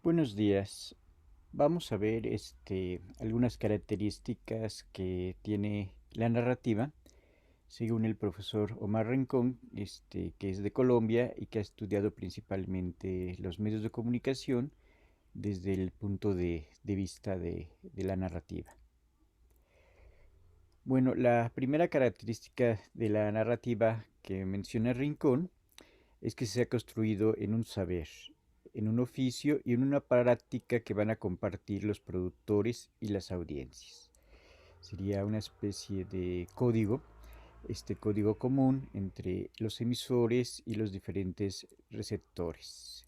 Buenos días. Vamos a ver algunas características que tiene la narrativa, según el profesor Omar Rincón, que es de Colombia y que ha estudiado principalmente los medios de comunicación desde el punto de vista de la narrativa. Bueno, la primera característica de la narrativa que menciona Rincón es que se ha construido en un saber, en un oficio y en una práctica que van a compartir los productores y las audiencias. Sería una especie de código, este código común entre los emisores y los diferentes receptores.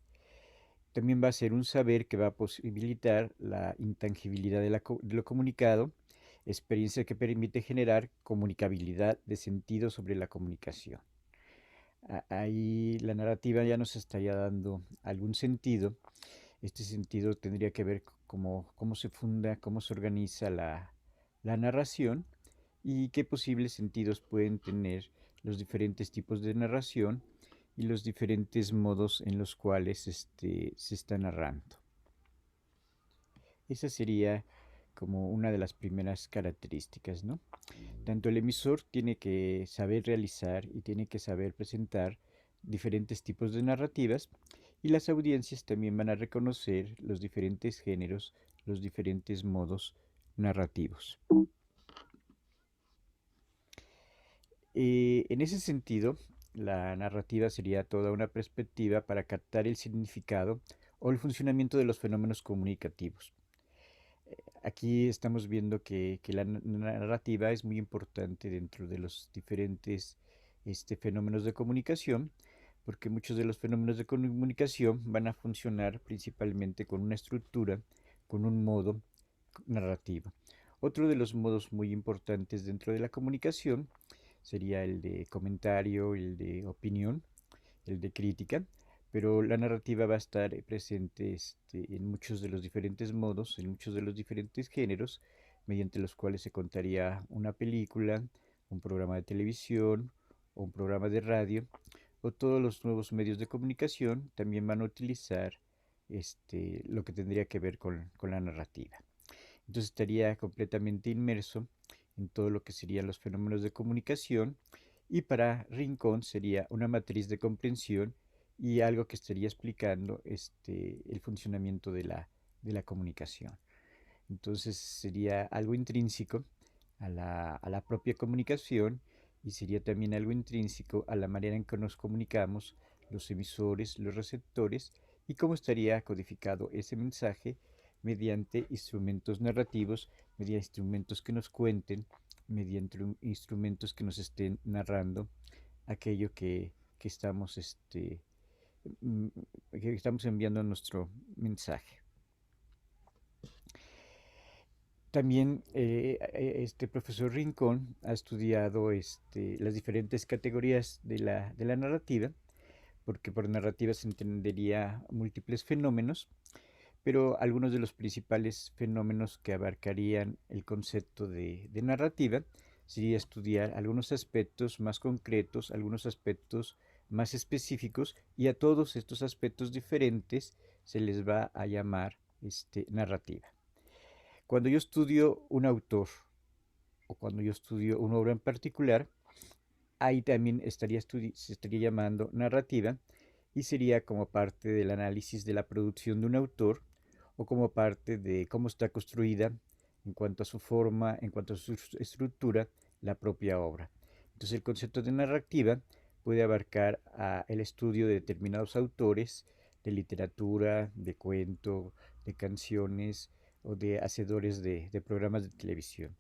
También va a ser un saber que va a posibilitar la intangibilidad de lo comunicado, experiencia que permite generar comunicabilidad de sentido sobre la comunicación. Ahí la narrativa ya nos estaría dando algún sentido. Este sentido tendría que ver cómo se funda, cómo se organiza la narración y qué posibles sentidos pueden tener los diferentes tipos de narración y los diferentes modos en los cuales se está narrando. Esa sería como una de las primeras características, ¿no? Tanto el emisor tiene que saber realizar y tiene que saber presentar diferentes tipos de narrativas y las audiencias también van a reconocer los diferentes géneros, los diferentes modos narrativos. En ese sentido, la narrativa sería toda una perspectiva para captar el significado o el funcionamiento de los fenómenos comunicativos. Aquí estamos viendo que la narrativa es muy importante dentro de los diferentes fenómenos de comunicación, porque muchos de los fenómenos de comunicación van a funcionar principalmente con una estructura, con un modo narrativo. Otro de los modos muy importantes dentro de la comunicación sería el de comentario, el de opinión, el de crítica, pero la narrativa va a estar presente en muchos de los diferentes modos, en muchos de los diferentes géneros, mediante los cuales se contaría una película, un programa de televisión o un programa de radio, o todos los nuevos medios de comunicación también van a utilizar lo que tendría que ver con la narrativa. Entonces estaría completamente inmerso en todo lo que serían los fenómenos de comunicación y para Rincón sería una matriz de comprensión y algo que estaría explicando el funcionamiento de la comunicación. Entonces sería algo intrínseco a la propia comunicación y sería también algo intrínseco a la manera en que nos comunicamos los emisores, los receptores y cómo estaría codificado ese mensaje mediante instrumentos narrativos, mediante instrumentos que nos cuenten, mediante instrumentos que nos estén narrando aquello que estamos, mm, que estamos enviando nuestro mensaje. También este profesor Rincón ha estudiado las diferentes categorías de la narrativa, porque por narrativa se entendería múltiples fenómenos, pero algunos de los principales fenómenos que abarcarían el concepto de narrativa sería estudiar algunos aspectos más concretos, algunos aspectos más específicos, y a todos estos aspectos diferentes se les va a llamar narrativa. Cuando yo estudio un autor o cuando yo estudio una obra en particular, ahí también se estaría llamando narrativa y sería como parte del análisis de la producción de un autor o como parte de cómo está construida en cuanto a su forma, en cuanto a su estructura, la propia obra. Entonces el concepto de narrativa puede abarcar el estudio de determinados autores de literatura, de cuento, de canciones o de hacedores de programas de televisión.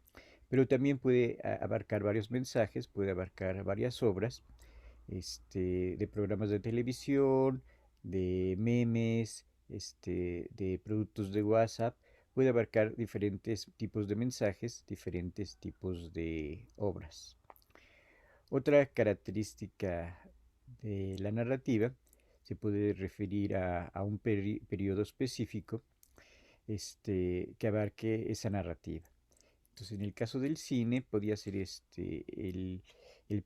Pero también puede abarcar varios mensajes, puede abarcar varias obras de programas de televisión, de memes, de productos de WhatsApp, puede abarcar diferentes tipos de mensajes, diferentes tipos de obras. Otra característica de la narrativa se puede referir a un periodo específico que abarque esa narrativa. Entonces, en el caso del cine, podía ser el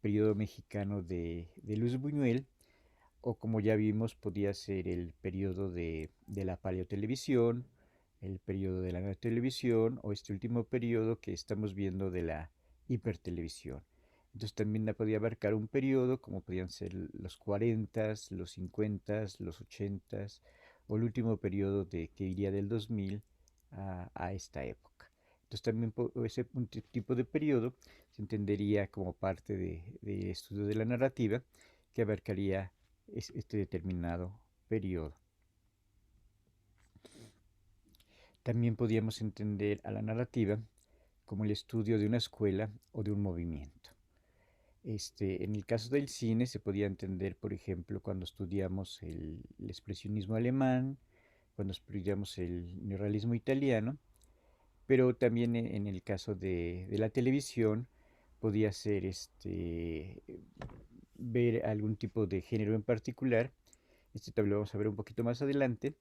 periodo mexicano de Luis Buñuel o como ya vimos, podía ser el periodo de la paleotelevisión, el periodo de la neotelevisión o este último periodo que estamos viendo de la hipertelevisión. Entonces también podía abarcar un periodo como podían ser los 40, los 50, los 80 o el último periodo que iría del 2000 a esta época. Entonces también ese tipo de periodo se entendería como parte de estudio de la narrativa que abarcaría este determinado periodo. También podíamos entender a la narrativa como el estudio de una escuela o de un movimiento. En el caso del cine se podía entender, por ejemplo, cuando estudiamos el expresionismo alemán, cuando estudiamos el neorrealismo italiano, pero también en el caso de la televisión podía ser ver algún tipo de género en particular. También lo vamos a ver un poquito más adelante,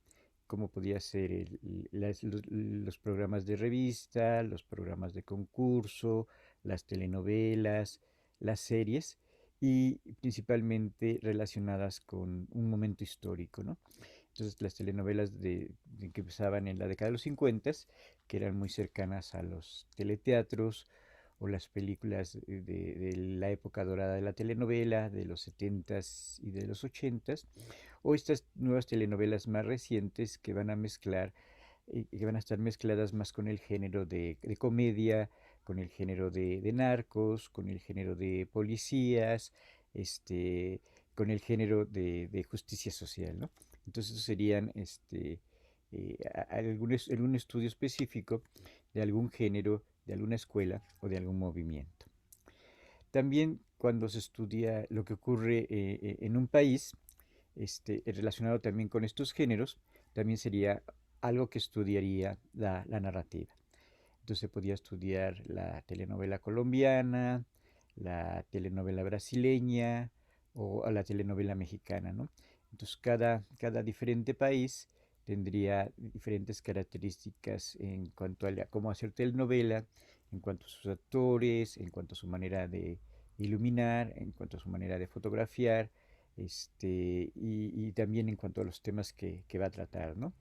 como podía ser los programas de revista, los programas de concurso, las telenovelas, las series y principalmente relacionadas con un momento histórico, ¿no? Entonces las telenovelas que empezaban en la década de los 50, que eran muy cercanas a los teleteatros, o las películas de la época dorada de la telenovela, de los 70 y de los 80, o estas nuevas telenovelas más recientes que van a mezclar, que van a estar mezcladas más con el género de comedia, con el género de narcos, con el género de policías, con el género de justicia social, ¿no? Entonces, estos serían algún estudio específico de algún género, de alguna escuela o de algún movimiento. También cuando se estudia lo que ocurre en un país, relacionado también con estos géneros, también sería algo que estudiaría la narrativa. Entonces se podía estudiar la telenovela colombiana, la telenovela brasileña o la telenovela mexicana, ¿no? Entonces cada diferente país tendría diferentes características en cuanto a cómo hacer telenovela, en cuanto a sus actores, en cuanto a su manera de iluminar, en cuanto a su manera de fotografiar, y también en cuanto a los temas que va a tratar, ¿no?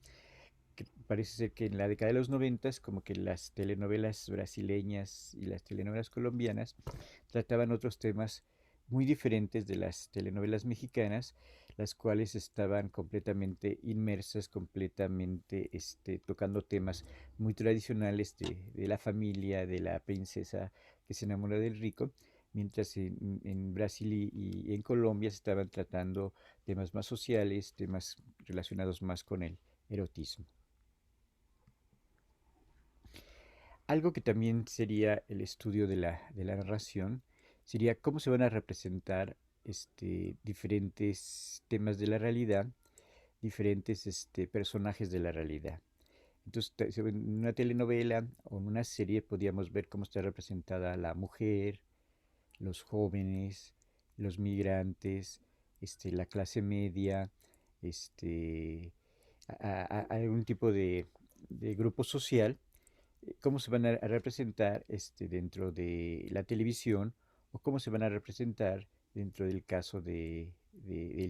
Que parece ser que en la década de los 90 como que las telenovelas brasileñas y las telenovelas colombianas trataban otros temas muy diferentes de las telenovelas mexicanas, las cuales estaban completamente inmersas, completamente tocando temas muy tradicionales de la familia, de la princesa que se enamora del rico, mientras en Brasil y en Colombia se estaban tratando temas más sociales, temas relacionados más con el erotismo. Algo que también sería el estudio de la narración sería cómo se van a representar diferentes temas de la realidad, diferentes personajes de la realidad. Entonces, en una telenovela o en una serie podíamos ver cómo está representada la mujer, los jóvenes, los migrantes, la clase media, este, algún tipo de grupo social, cómo se van a representar dentro de la televisión o cómo se van a representar dentro del caso del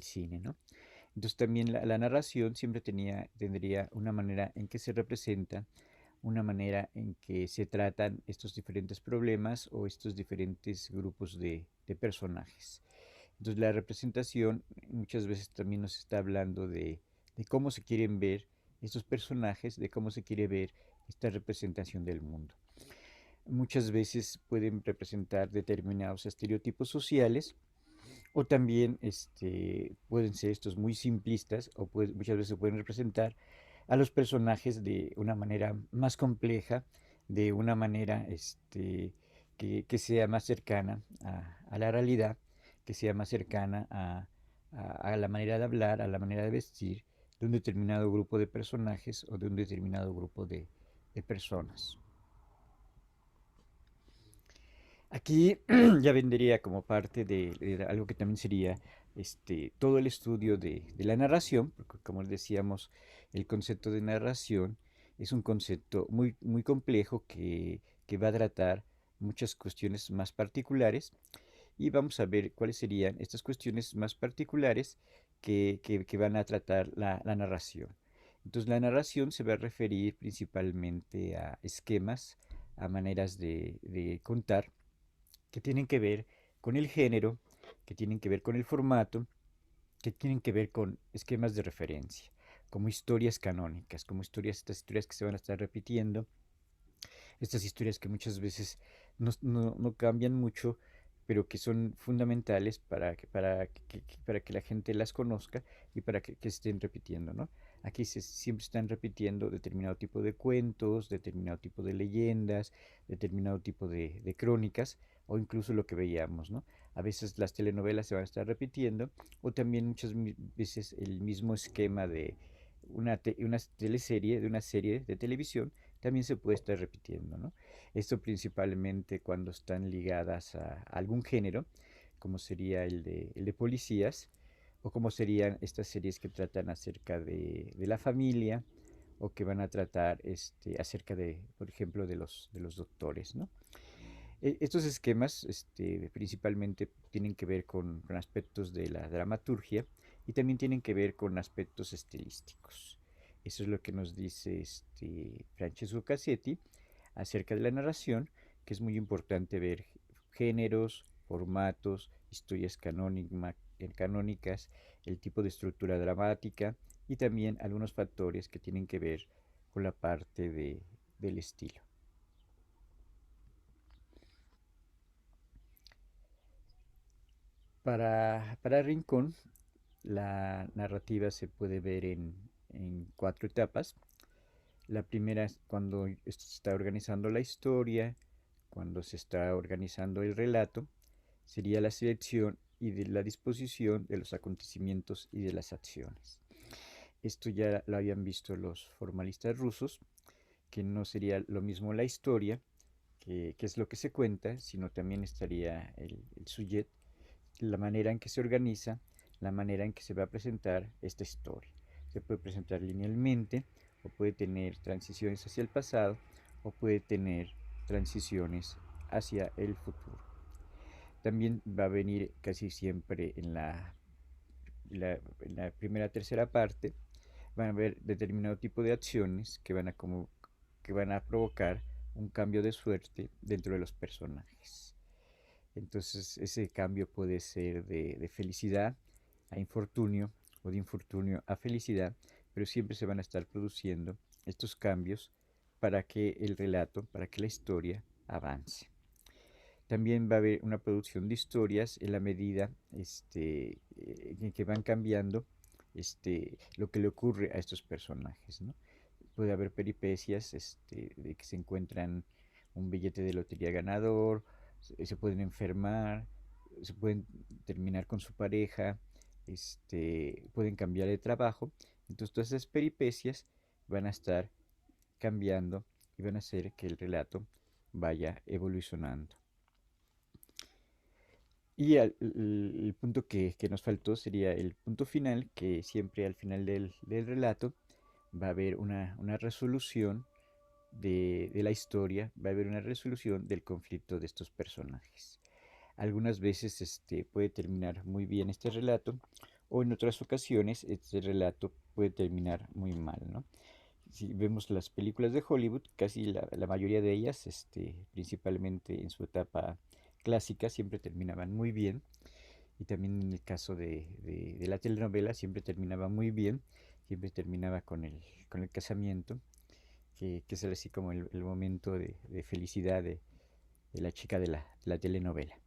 cine, ¿no? Entonces también la narración siempre tendría una manera en que se representa, una manera en que se tratan estos diferentes problemas o estos diferentes grupos de personajes. Entonces la representación muchas veces también nos está hablando de cómo se quieren ver estos personajes, de cómo se quiere ver esta representación del mundo. Muchas veces pueden representar determinados estereotipos sociales o también pueden ser estos muy simplistas o muchas veces pueden representar a los personajes de una manera más compleja, de una manera que sea más cercana a la realidad, que sea más cercana a la manera de hablar, a la manera de vestir de un determinado grupo de personajes o de un determinado grupo de personas. Aquí ya vendría como parte de algo que también sería todo el estudio de la narración, porque como decíamos, el concepto de narración es un concepto muy, muy complejo que va a tratar muchas cuestiones más particulares y vamos a ver cuáles serían estas cuestiones más particulares que van a tratar la narración. Entonces la narración se va a referir principalmente a esquemas, a maneras de contar que tienen que ver con el género, que tienen que ver con el formato, que tienen que ver con esquemas de referencia, como historias canónicas, como estas historias que se van a estar repitiendo, estas historias que muchas veces no cambian mucho, pero que son fundamentales para que la gente las conozca y para que estén repitiendo, ¿no? Aquí siempre están repitiendo determinado tipo de cuentos, determinado tipo de leyendas, determinado tipo de crónicas, o incluso lo que veíamos, ¿no? A veces las telenovelas se van a estar repitiendo, o también muchas veces el mismo esquema de una teleserie, de una serie de televisión, también se puede estar repitiendo, ¿no? Esto principalmente cuando están ligadas a algún género, como sería el de policías, o como serían estas series que tratan acerca de la familia, o que van a tratar acerca de, por ejemplo, de los doctores, ¿no? Estos esquemas principalmente tienen que ver con aspectos de la dramaturgia y también tienen que ver con aspectos estilísticos. Eso es lo que nos dice Francesco Cassetti acerca de la narración, que es muy importante ver géneros, formatos, historias canónicas, el tipo de estructura dramática y también algunos factores que tienen que ver con la parte del estilo. Para Rincón, la narrativa se puede ver en cuatro etapas. La primera es cuando se está organizando la historia, cuando se está organizando el relato, sería la selección y de la disposición de los acontecimientos y de las acciones. Esto ya lo habían visto los formalistas rusos, que no sería lo mismo la historia, que es lo que se cuenta, sino también estaría el sujet, la manera en que se organiza, la manera en que se va a presentar esta historia. Se puede presentar linealmente, o puede tener transiciones hacia el pasado, o puede tener transiciones hacia el futuro. También va a venir casi siempre en la primera tercera parte, van a haber determinado tipo de acciones que van a provocar un cambio de suerte dentro de los personajes. Entonces ese cambio puede ser de felicidad a infortunio o de infortunio a felicidad, pero siempre se van a estar produciendo estos cambios para que el relato, para que la historia avance. También va a haber una producción de historias en la medida en que van cambiando lo que le ocurre a estos personajes, ¿no? Puede haber peripecias de que se encuentran un billete de lotería ganador, se pueden enfermar, se pueden terminar con su pareja, pueden cambiar de trabajo. Entonces todas esas peripecias van a estar cambiando y van a hacer que el relato vaya evolucionando. Y el punto que nos faltó sería el punto final, que siempre al final del relato va a haber una resolución de la historia, va a haber una resolución del conflicto de estos personajes. Algunas veces puede terminar muy bien este relato, o en otras ocasiones este relato puede terminar muy mal, ¿no? Si vemos las películas de Hollywood, casi la mayoría de ellas, principalmente en su etapa clásica, siempre terminaban muy bien. Y también en el caso de la telenovela, siempre terminaba muy bien, siempre terminaba con el casamiento, que es así como el momento de felicidad de la chica de la telenovela.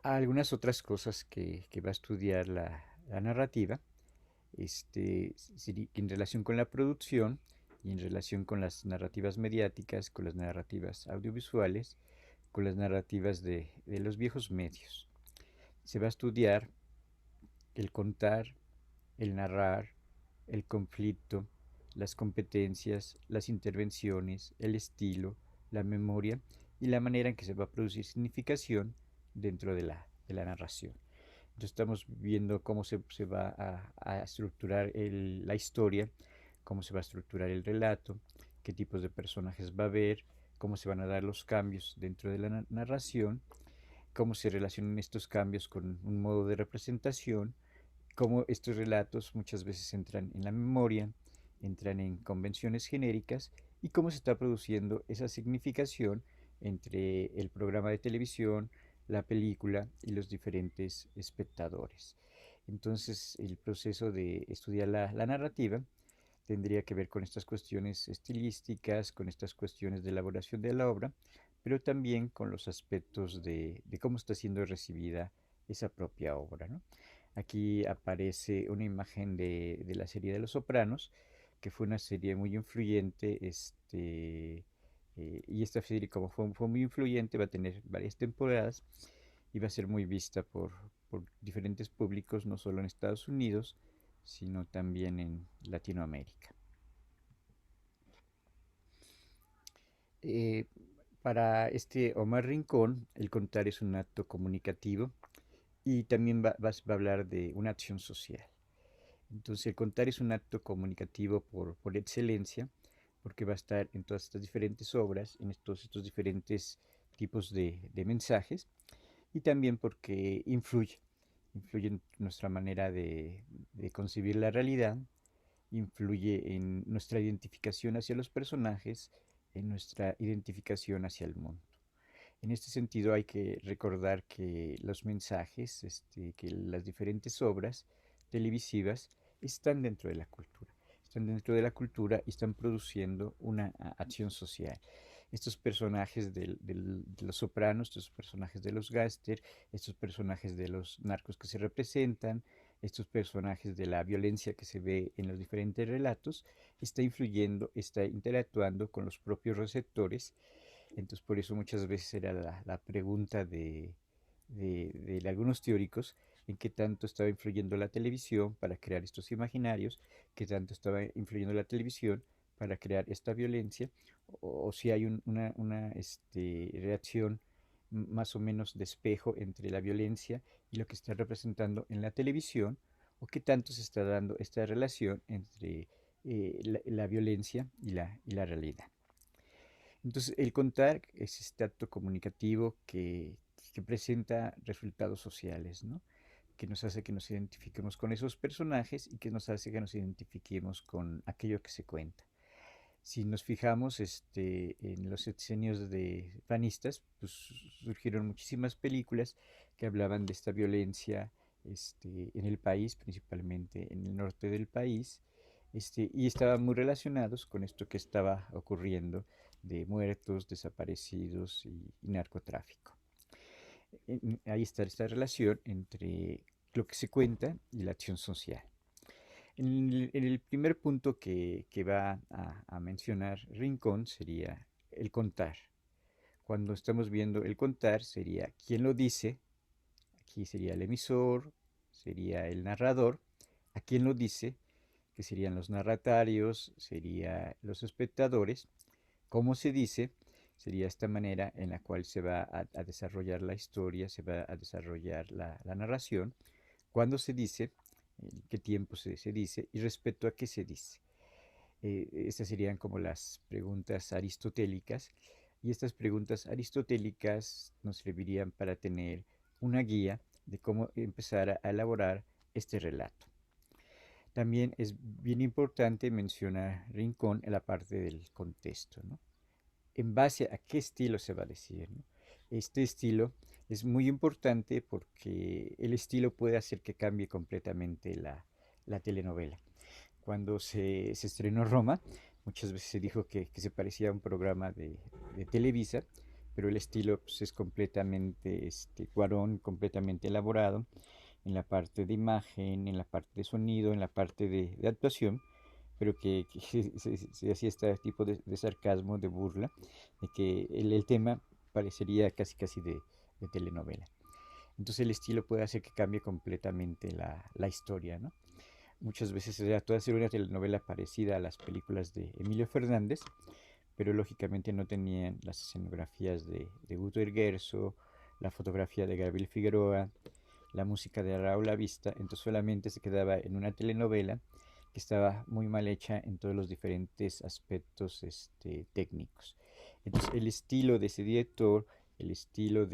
Algunas otras cosas que va a estudiar la narrativa, en relación con la producción y en relación con las narrativas mediáticas, con las narrativas audiovisuales, con las narrativas de los viejos medios. Se va a estudiar el contar, el narrar, el conflicto, las competencias, las intervenciones, el estilo, la memoria y la manera en que se va a producir significación dentro de la narración. Entonces estamos viendo cómo se va a estructurar la historia, cómo se va a estructurar el relato, qué tipos de personajes va a haber, cómo se van a dar los cambios dentro de la narración, cómo se relacionan estos cambios con un modo de representación, cómo estos relatos muchas veces entran en la memoria, entran en convenciones genéricas y cómo se está produciendo esa significación entre el programa de televisión, la película y los diferentes espectadores. Entonces, el proceso de estudiar la narrativa tendría que ver con estas cuestiones estilísticas, con estas cuestiones de elaboración de la obra, pero también con los aspectos de cómo está siendo recibida esa propia obra, ¿no? Aquí aparece una imagen de la serie de Los Sopranos, que fue una serie muy influyente, y esta serie como fue muy influyente, va a tener varias temporadas y va a ser muy vista por diferentes públicos, no solo en Estados Unidos, sino también en Latinoamérica. Eh, para este Omar Rincón, el contar es un acto comunicativo y también va a hablar de una acción social. Entonces, el contar es un acto comunicativo por excelencia, porque va a estar en todas estas diferentes obras, en estos diferentes tipos de mensajes, y también porque influye en nuestra manera de concebir la realidad, influye en nuestra identificación hacia los personajes, en nuestra identificación hacia el mundo. En este sentido hay que recordar que los mensajes, que las diferentes obras televisivas están dentro de la cultura. Están dentro de la cultura y están produciendo una acción social. Estos personajes de los sopranos, estos personajes de los gángster, estos personajes de los narcos que se representan, estos personajes de la violencia que se ve en los diferentes relatos, está influyendo, está interactuando con los propios receptores. Entonces, por eso muchas veces era la pregunta de algunos teóricos en qué tanto estaba influyendo la televisión para crear estos imaginarios, qué tanto estaba influyendo la televisión para crear esta violencia, o si hay una reacción más o menos de espejo entre la violencia y lo que está representando en la televisión, o qué tanto se está dando esta relación entre la violencia y la realidad. Entonces, el contar es este acto comunicativo que presenta resultados sociales, ¿no? Que nos hace que nos identifiquemos con esos personajes y que nos hace que nos identifiquemos con aquello que se cuenta. Si nos fijamos en los sexenios de panistas, pues surgieron muchísimas películas que hablaban de esta violencia en el país, principalmente en el norte del país, y estaban muy relacionados con esto que estaba ocurriendo de muertos, desaparecidos y narcotráfico. Ahí está esta relación entre lo que se cuenta y la acción social. En el primer punto que va a mencionar Rincón sería el contar. Cuando estamos viendo el contar sería quién lo dice, aquí sería el emisor, sería el narrador, a quién lo dice, que serían los narratarios, serían los espectadores, cómo se dice, sería esta manera en la cual se va a desarrollar la historia, se va a desarrollar la narración, cuándo se dice, en qué tiempo se dice y respecto a qué se dice. Estas serían como las preguntas aristotélicas y estas preguntas aristotélicas nos servirían para tener una guía de cómo empezar a elaborar este relato. También es bien importante mencionar Rincón en la parte del contexto, ¿no? En base a qué estilo se va a decir, ¿no? Este estilo es muy importante porque el estilo puede hacer que cambie completamente la telenovela. Cuando se estrenó Roma, muchas veces se dijo que se parecía a un programa de Televisa, pero el estilo pues, es completamente Cuarón, completamente elaborado en la parte de imagen, en la parte de sonido, en la parte de actuación, pero que se hacía este tipo de sarcasmo, de burla, de que el tema parecería casi casi de telenovela. Entonces el estilo puede hacer que cambie completamente la historia, ¿no? Muchas veces se trató de hacer una telenovela parecida a las películas de Emilio Fernández, pero lógicamente no tenían las escenografías de Guto Erguerzo, la fotografía de Gabriel Figueroa, la música de Raúl Lavista, entonces solamente se quedaba en una telenovela que estaba muy mal hecha en todos los diferentes aspectos técnicos. Entonces el estilo de ese director, el estilo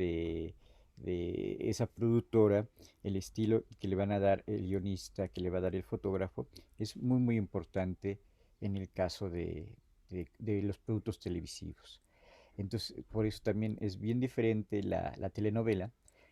de esa productora, el estilo que le van a dar el guionista, que le va a dar el fotógrafo, es muy muy importante en el caso de los productos televisivos. Entonces, por eso también es bien diferente la telenovela,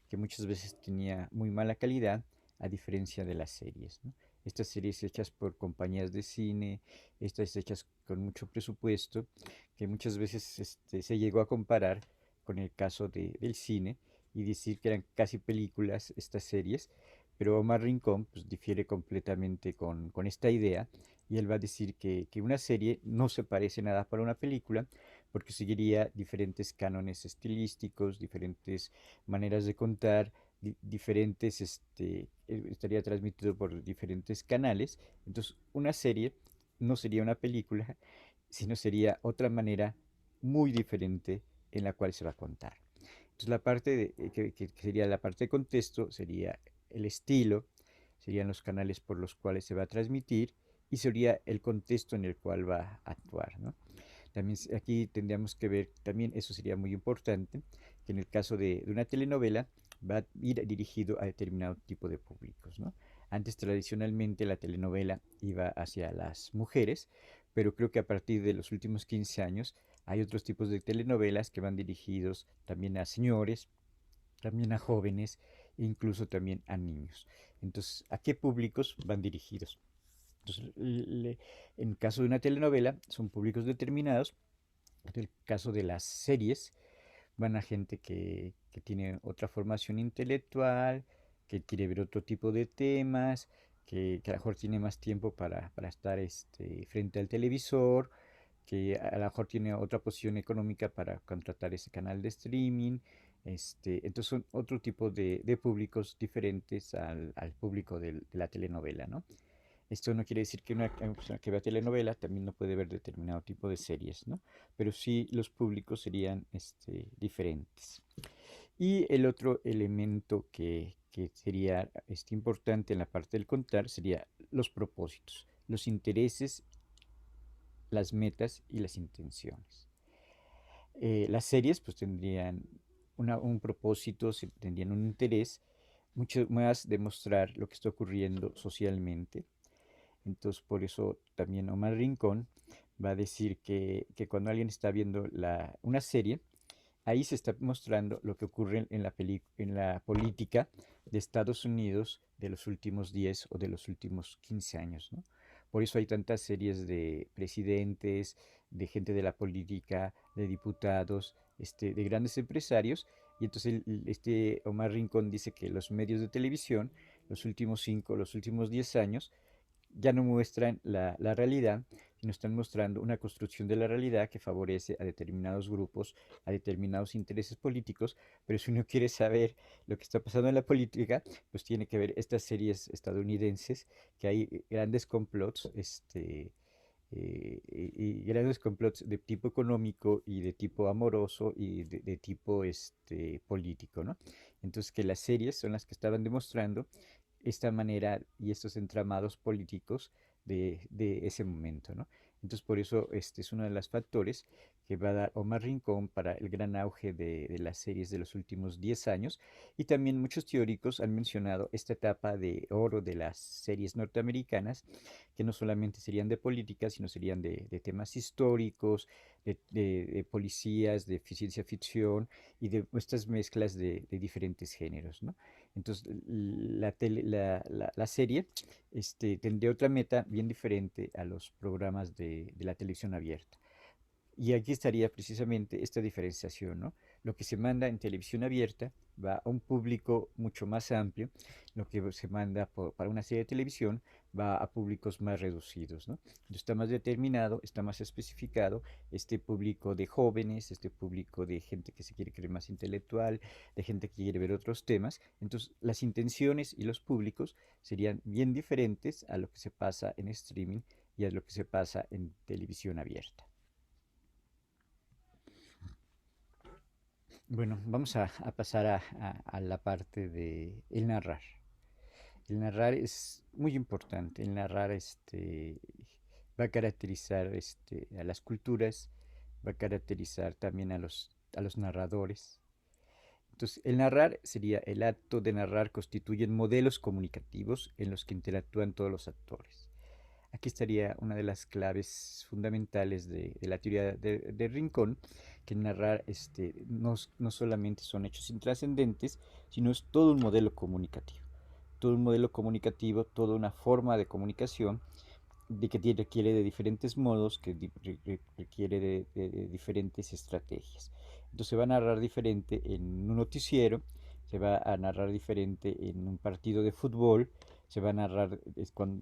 que muchas veces tenía muy mala calidad, a diferencia de las series, ¿no? Estas series hechas por compañías de cine, estas hechas con mucho presupuesto, que muchas veces se llegó a comparar con el caso del cine y decir que eran casi películas estas series, pero Omar Rincón pues, difiere completamente con esta idea y él va a decir que una serie no se parece nada para una película, porque seguiría diferentes cánones estilísticos, diferentes maneras de contar, diferentes, estaría transmitido por diferentes canales. Entonces, una serie no sería una película, sino sería otra manera muy diferente en la cual se va a contar. Entonces, la parte que sería la parte de contexto sería el estilo, serían los canales por los cuales se va a transmitir y sería el contexto en el cual va a actuar, ¿no? También aquí tendríamos que ver, también eso sería muy importante, que en el caso de una telenovela va a ir dirigido a determinado tipo de públicos, ¿no? Antes tradicionalmente la telenovela iba hacia las mujeres, pero creo que a partir de los últimos 15 años hay otros tipos de telenovelas que van dirigidos también a señores, también a jóvenes e incluso también a niños. Entonces, ¿a qué públicos van dirigidos? Entonces, en el caso de una telenovela son públicos determinados. En el caso de las series, van a gente que tiene otra formación intelectual, que quiere ver otro tipo de temas, que a lo mejor tiene más tiempo para estar frente al televisor, que a lo mejor tiene otra posición económica para contratar ese canal de streaming. Entonces son otro tipo de públicos diferentes al público de la telenovela, ¿no? Esto no quiere decir que una persona que vea telenovela también no puede ver determinado tipo de series, ¿no? Pero sí los públicos serían diferentes. Y el otro elemento que sería importante en la parte del contar sería los propósitos, los intereses, las metas y las intenciones. Las series pues tendrían un propósito, tendrían un interés, mucho más de mostrar lo que está ocurriendo socialmente. Entonces, por eso también Omar Rincón va a decir que cuando alguien está viendo una serie, ahí se está mostrando lo que ocurre en la política de Estados Unidos de los últimos 10 o de los últimos 15 años, ¿no? Por eso hay tantas series de presidentes, de gente de la política, de diputados, de grandes empresarios. Y entonces Omar Rincón dice que los medios de televisión, los últimos 5, los últimos 10 años, ya no muestran la realidad, sino están mostrando una construcción de la realidad que favorece a determinados grupos, a determinados intereses políticos, pero si uno quiere saber lo que está pasando en la política, pues tiene que ver estas series estadounidenses, que hay grandes complots, y grandes complots de tipo económico y de tipo amoroso y de tipo político, ¿no? Entonces que las series son las que estaban demostrando esta manera y estos entramados políticos de ese momento, ¿no? Entonces, por eso este es uno de los factores que va a dar Omar Rincón para el gran auge de las series de los últimos 10 años. Y también muchos teóricos han mencionado esta etapa de oro de las series norteamericanas, que no solamente serían de política, sino serían de temas históricos, de policías, de ciencia ficción y de estas mezclas de diferentes géneros, ¿no? Entonces, la serie tendría otra meta bien diferente a los programas de la televisión abierta. Y aquí estaría precisamente esta diferenciación, ¿no? Lo que se manda en televisión abierta va a un público mucho más amplio, lo que se manda para una serie de televisión va a públicos más reducidos, ¿no? Entonces está más determinado, está más especificado este público de jóvenes, este público de gente que se quiere creer más intelectual, de gente que quiere ver otros temas. Entonces las intenciones y los públicos serían bien diferentes a lo que se pasa en streaming y a lo que se pasa en televisión abierta. Bueno, vamos a pasar a la parte de el narrar. El narrar es muy importante. El narrar va a caracterizar a las culturas, va a caracterizar también a los narradores. Entonces, el narrar sería el acto de narrar, constituyen modelos comunicativos en los que interactúan todos los actores. Aquí estaría una de las claves fundamentales de la teoría de Rincón, que narrar no solamente son hechos intrascendentes, sino es todo un modelo comunicativo. Todo un modelo comunicativo, toda una forma de comunicación de que requiere de diferentes modos, que requiere de diferentes estrategias. Entonces se va a narrar diferente en un noticiero, se va a narrar diferente en un partido de fútbol, se va a narrar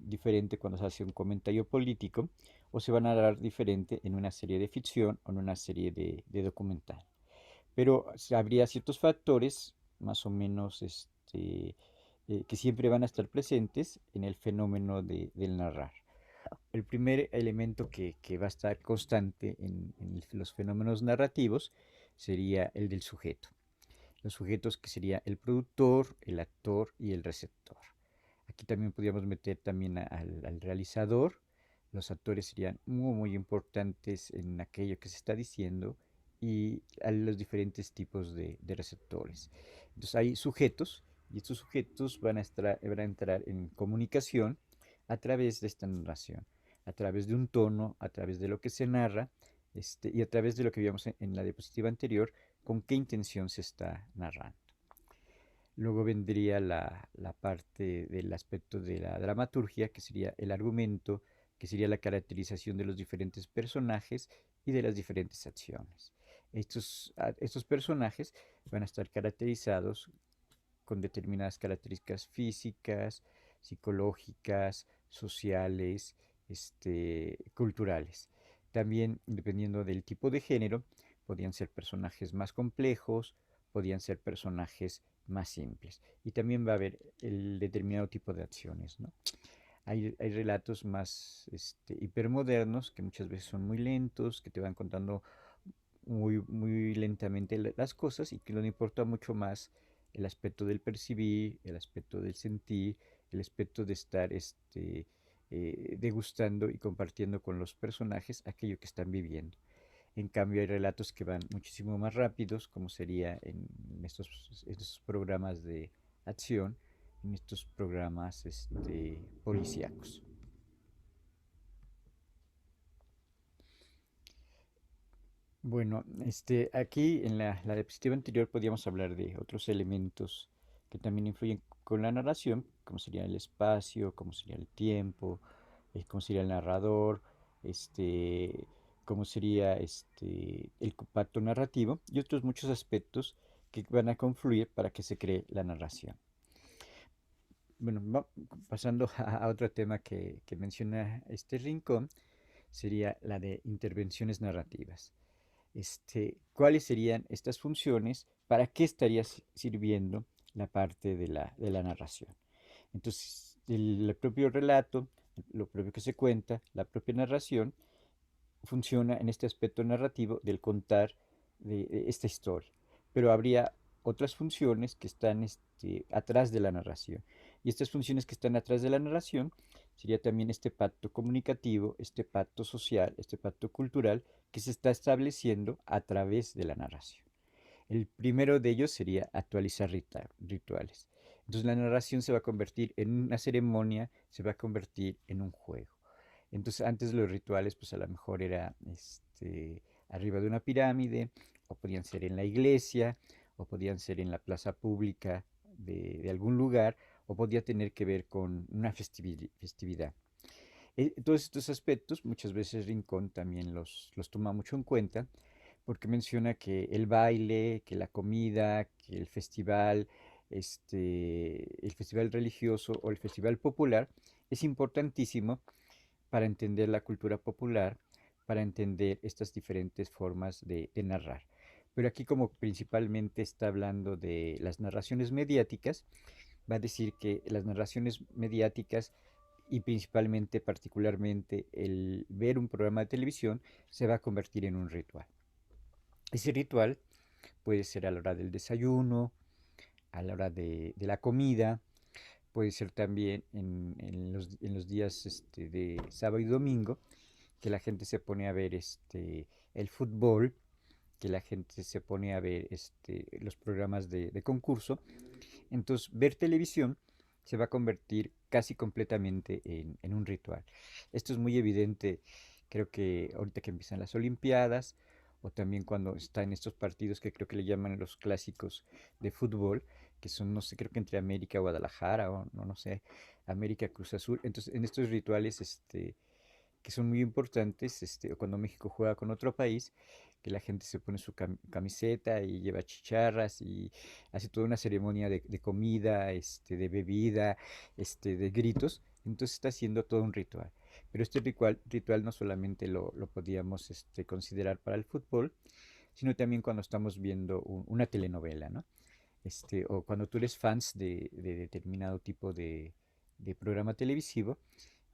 diferente cuando se hace un comentario político, o se va a narrar diferente en una serie de ficción o en una serie de documental. Pero habría ciertos factores, más o menos, que siempre van a estar presentes en el fenómeno del narrar. El primer elemento que va a estar constante en los fenómenos narrativos sería el del sujeto. Los sujetos que sería el productor, el actor y el receptor. Aquí también podríamos meter también al realizador. Los actores serían muy importantes en aquello que se está diciendo y a los diferentes tipos de receptores. Entonces hay sujetos y estos sujetos van a entrar en comunicación a través de esta narración, a través de un tono, a través de lo que se narra y a través de lo que vimos en la diapositiva anterior, con qué intención se está narrando. Luego vendría la parte del aspecto de la dramaturgia, que sería el argumento, que sería la caracterización de los diferentes personajes y de las diferentes acciones. Estos personajes van a estar caracterizados con determinadas características físicas, psicológicas, sociales, culturales. También, dependiendo del tipo de género, podían ser personajes más complejos, podían ser personajes más simples. Y también va a haber el determinado tipo de acciones, ¿no? Hay relatos más hipermodernos que muchas veces son muy lentos, que te van contando muy lentamente las cosas y que no importa mucho más el aspecto del percibir, el aspecto del sentir, el aspecto de estar degustando y compartiendo con los personajes aquello que están viviendo. En cambio, hay relatos que van muchísimo más rápidos, como sería estos programas de acción, en estos programas policíacos. Bueno, aquí en la diapositiva anterior podíamos hablar de otros elementos que también influyen con la narración, como sería el espacio, como sería el tiempo, como sería el narrador, este, como sería el compacto narrativo y otros muchos aspectos que van a confluir para que se cree la narración. Bueno, pasando a otro tema que menciona este rincón, sería la de intervenciones narrativas. ¿Cuáles serían estas funciones? ¿Para qué estaría sirviendo la parte de la narración? Entonces, el propio relato, lo propio que se cuenta, la propia narración, funciona en este aspecto narrativo del contar de esta historia. Pero habría otras funciones que están atrás de la narración. Y estas funciones que están atrás de la narración sería también este pacto comunicativo, este pacto social, este pacto cultural que se está estableciendo a través de la narración. El primero de ellos sería actualizar rituales. Entonces la narración se va a convertir en una ceremonia, se va a convertir en un juego. Entonces antes los rituales pues a lo mejor era arriba de una pirámide, o podían ser en la iglesia, o podían ser en la plaza pública de algún lugar, o podía tener que ver con una festividad. Todos estos aspectos muchas veces Rincón también los toma mucho en cuenta porque menciona que el baile, que la comida, que el festival religioso o el festival popular es importantísimo para entender la cultura popular, para entender estas diferentes formas de narrar. Pero aquí como principalmente está hablando de las narraciones mediáticas, va a decir que las narraciones mediáticas y principalmente, particularmente, el ver un programa de televisión se va a convertir en un ritual. Ese ritual puede ser a la hora del desayuno, a la hora de la comida, puede ser también en los días de sábado y domingo, que la gente se pone a ver el fútbol, que la gente se pone a ver los programas de concurso, entonces ver televisión se va a convertir casi completamente en un ritual. Esto es muy evidente, creo que ahorita que empiezan las Olimpiadas, o también cuando están estos partidos que creo que le llaman los clásicos de fútbol, que son, no sé, creo que entre América, Guadalajara, o no sé, América, Cruz Azul. Entonces, en estos rituales, que son muy importantes, o cuando México juega con otro país, que la gente se pone su camiseta y lleva chicharras y hace toda una ceremonia de comida, de bebida, de gritos. Entonces está haciendo todo un ritual. Pero este ritual no solamente lo podíamos considerar para el fútbol, sino también cuando estamos viendo una telenovela, ¿no? O cuando tú eres fans de determinado tipo de programa televisivo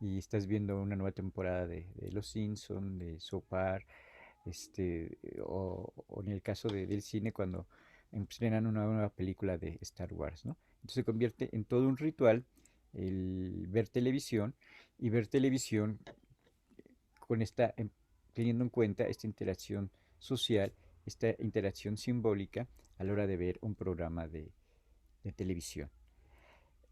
y estás viendo una nueva temporada de Los Simpson, de South Park, o en el caso del cine cuando estrenan una nueva película de Star Wars, ¿no? Entonces se convierte en todo un ritual el ver televisión y ver televisión con teniendo en cuenta esta interacción social, esta interacción simbólica a la hora de ver un programa de televisión.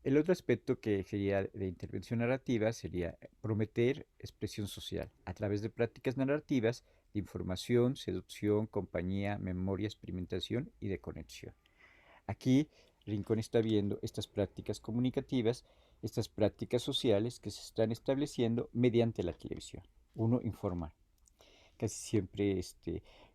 El otro aspecto que sería de intervención narrativa sería prometer expresión social a través de prácticas narrativas de información, seducción, compañía, memoria, experimentación y de conexión. Aquí Rincón está viendo estas prácticas comunicativas, estas prácticas sociales que se están estableciendo mediante la televisión. Uno, informar. Casi siempre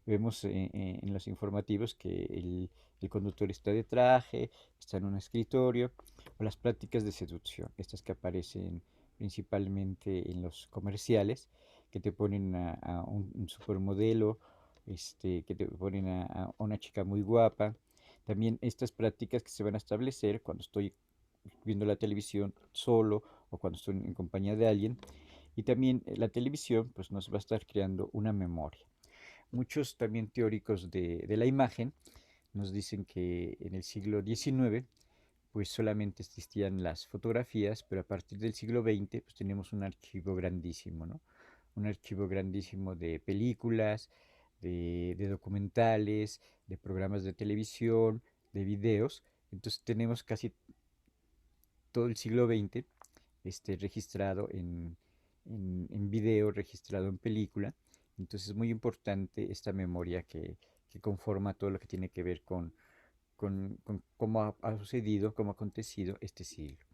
vemos en los informativos que el conductor está de traje, está en un escritorio, o las prácticas de seducción, estas que aparecen principalmente en los comerciales, que te ponen a un supermodelo, que te ponen a una chica muy guapa. También estas prácticas que se van a establecer cuando estoy viendo la televisión solo o cuando estoy en compañía de alguien, y también la televisión pues nos va a estar creando una memoria. Muchos también teóricos de la imagen nos dicen que en el siglo XIX pues solamente existían las fotografías, pero a partir del siglo XX pues tenemos un archivo grandísimo, ¿no? Un archivo grandísimo de películas, de documentales, de programas de televisión, de videos. Entonces tenemos casi todo el siglo XX registrado en video, registrado en película. Entonces es muy importante esta memoria que conforma todo lo que tiene que ver con cómo ha sucedido, cómo ha acontecido este siglo.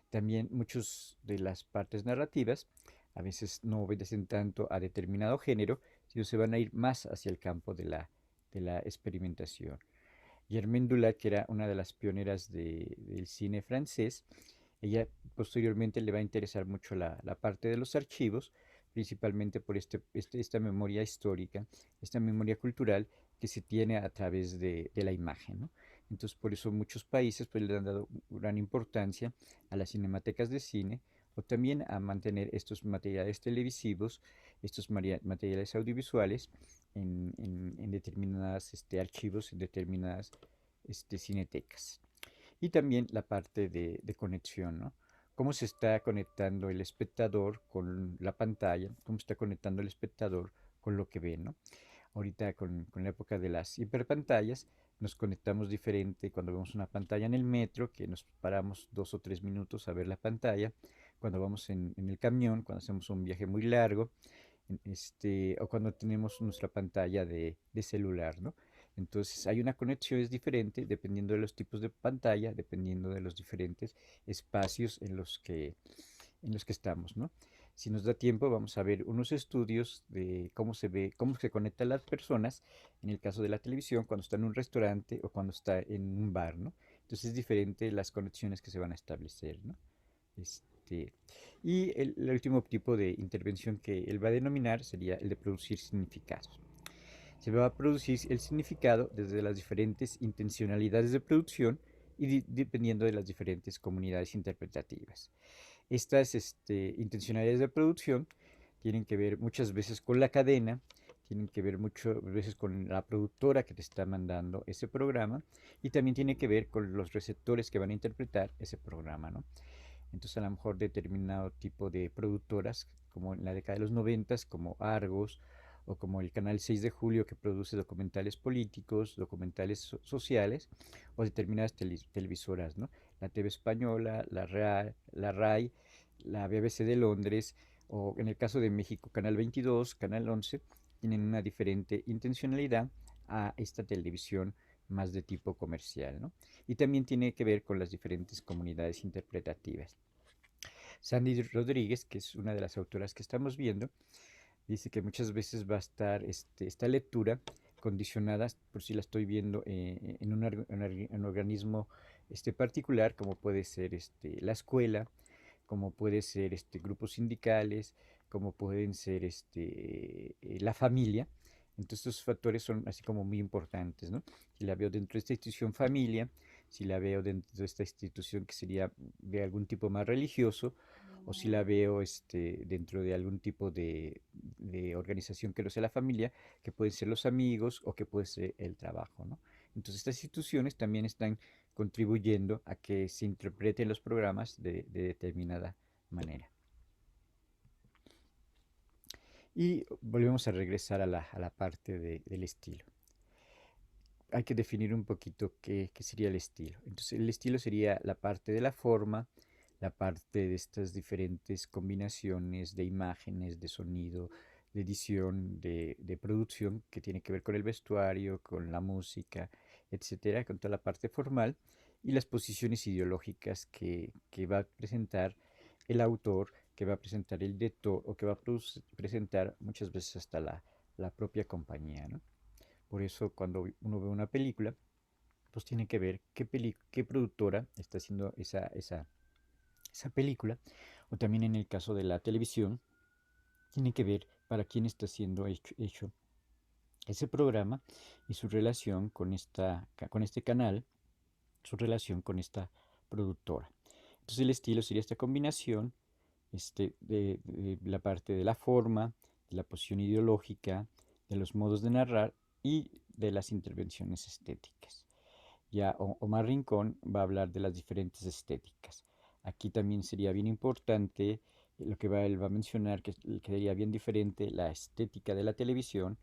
También muchas de las partes narrativas a veces no obedecen tanto a determinado género, sino se van a ir más hacia el campo de la experimentación. Germaine Dulac, que era una de las pioneras del cine francés, ella posteriormente le va a interesar mucho la parte de los archivos, principalmente por esta memoria histórica, esta memoria cultural que se tiene a través de la imagen, ¿no? Entonces, por eso muchos países pues, le han dado gran importancia a las cinematecas de cine o también a mantener estos materiales televisivos, estos materiales audiovisuales en determinadas archivos, en determinadas cinetecas. Y también la parte de conexión, ¿no? Cómo se está conectando el espectador con la pantalla, cómo está conectando el espectador con lo que ve, ¿no? Ahorita con la época de las hiperpantallas nos conectamos diferente cuando vemos una pantalla en el metro, que nos paramos 2 o 3 minutos a ver la pantalla, cuando vamos en el camión, cuando hacemos un viaje muy largo, o cuando tenemos nuestra pantalla de celular, ¿no? Entonces hay una conexión es diferente dependiendo de los tipos de pantalla, dependiendo de los diferentes espacios en los que estamos, ¿no? Si nos da tiempo, vamos a ver unos estudios de cómo se ve, cómo se conectan las personas, en el caso de la televisión, cuando está en un restaurante o cuando está en un bar, ¿no? Entonces es diferente las conexiones que se van a establecer, ¿no? Este, y el último tipo de intervención que él va a denominar sería el de producir significados. Se va a producir el significado desde las diferentes intencionalidades de producción y dependiendo de las diferentes comunidades interpretativas. Estas intencionalidades de producción tienen que ver muchas veces con la cadena, tienen que ver muchas veces con la productora que te está mandando ese programa y también tiene que ver con los receptores que van a interpretar ese programa, ¿no? Entonces a lo mejor determinado tipo de productoras, como en la década de los 90, como Argos o como el canal 6 de Julio que produce documentales políticos, documentales sociales, o determinadas televisoras, ¿no? La TV Española, la RAI, la BBC de Londres, o en el caso de México, Canal 22, Canal 11, tienen una diferente intencionalidad a esta televisión más de tipo comercial, ¿no? Y también tiene que ver con las diferentes comunidades interpretativas. Sandy Rodríguez, que es una de las autoras que estamos viendo, dice que muchas veces va a estar esta lectura condicionada por si la estoy viendo en un organismo particular, como puede ser la escuela, como puede ser grupos sindicales, como pueden ser la familia. Entonces estos factores son así como muy importantes, ¿no? Si la veo dentro de esta institución familia, si la veo dentro de esta institución que sería de algún tipo más religioso, o si la veo dentro de algún tipo de organización que no sea la familia, que pueden ser los amigos o que puede ser el trabajo, ¿no? Entonces estas instituciones también están contribuyendo a que se interpreten los programas de determinada manera. Y volvemos a regresar a la parte del estilo. Hay que definir un poquito qué sería el estilo. Entonces el estilo sería la parte de la forma, la parte de estas diferentes combinaciones de imágenes, de sonido, de edición, de producción, que tiene que ver con el vestuario, con la música, etcétera, con toda la parte formal, y las posiciones ideológicas que va a presentar el autor, que va a presentar el director o que va a presentar muchas veces hasta la propia compañía, ¿no? Por eso cuando uno ve una película, pues tiene que ver qué productora está haciendo esa película, o también en el caso de la televisión, tiene que ver para quién está siendo hecho ese programa y su relación con este canal, su relación con esta productora. Entonces el estilo sería esta combinación de la parte de la forma, de la posición ideológica, de los modos de narrar y de las intervenciones estéticas. Ya Omar Rincón va a hablar de las diferentes estéticas. Aquí también sería bien importante lo que él va a mencionar, que sería bien diferente la estética de la televisión